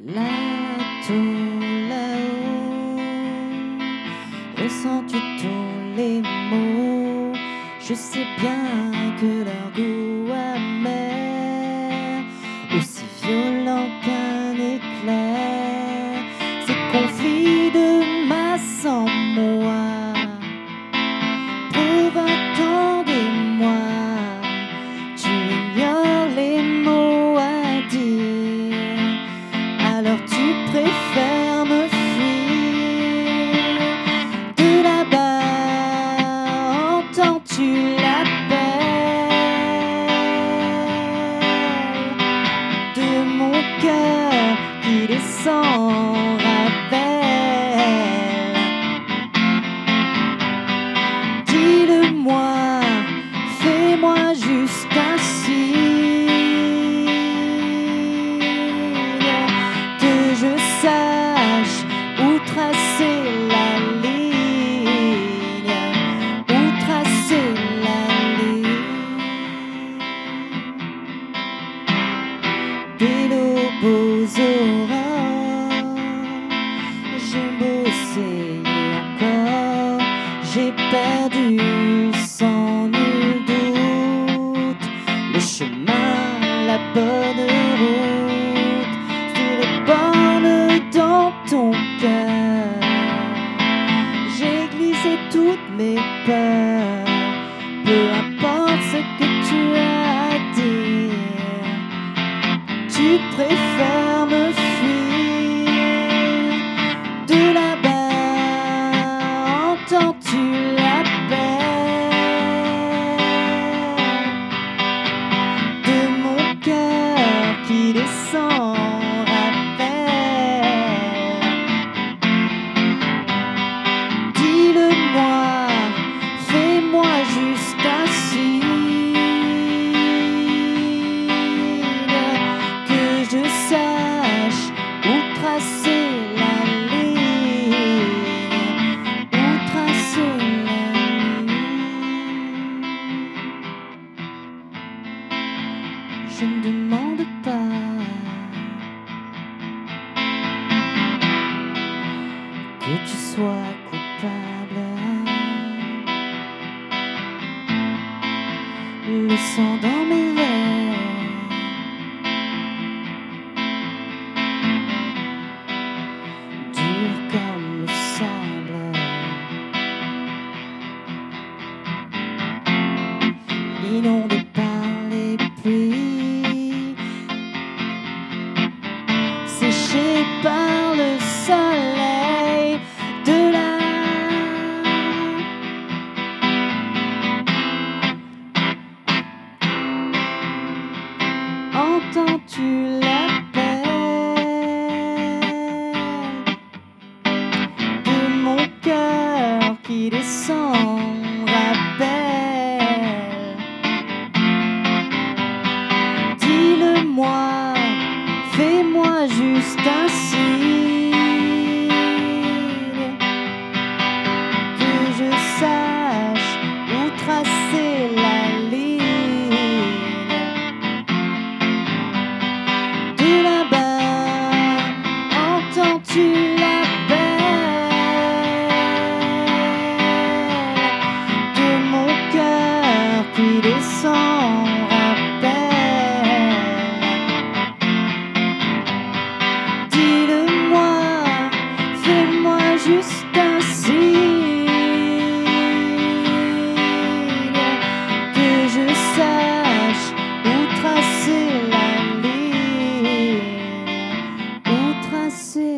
Là-haut, là-haut, ressens-tu tous les mots? Je sais bien que leur goût amer, aussi violent qu'un éclair, ces conflits de masse en moi, provoquent tant d'émoi. Tu ignores les mots à dire, alors tu préfères me fuir. De là-bas, entends-tu l'appel de mon cœur qui descend, rappelle. Dis-le-moi, fais-moi juste un signe, que je sache où tracer la ligne, où tracer la ligne. Des beaux aurores, j'ai beau essayer encore, j'ai perdu sans nul doute le chemin, la bonne route, sur les bornes dans ton cœur. J'ai glissé toutes mes peurs, peu importe ce que tu as à dire, tu préfères me fuir. De là-bas, entends-tu l'appel de mon cœur qui descend, rappelle. Dis-le-moi, fais-moi juste un signe, que je sache où tracer la ligne, où tracer la ligne. Je ne demande pas que tu sois coupable. Le sang dans mes veines dur comme le sable, inondé par les pluies, séché par le soleil. De là, entends-tu l'appel de mon cœur qui descend, rappelle. Dis-le-moi, fais-moi juste un signe, que je sache où tracer la ligne. De là-bas, entends-tu l'appel de mon cœur qui descend, rappelle. Dis-le-moi, fais-moi juste un signe, que je sache où tracer la ligne, où tracer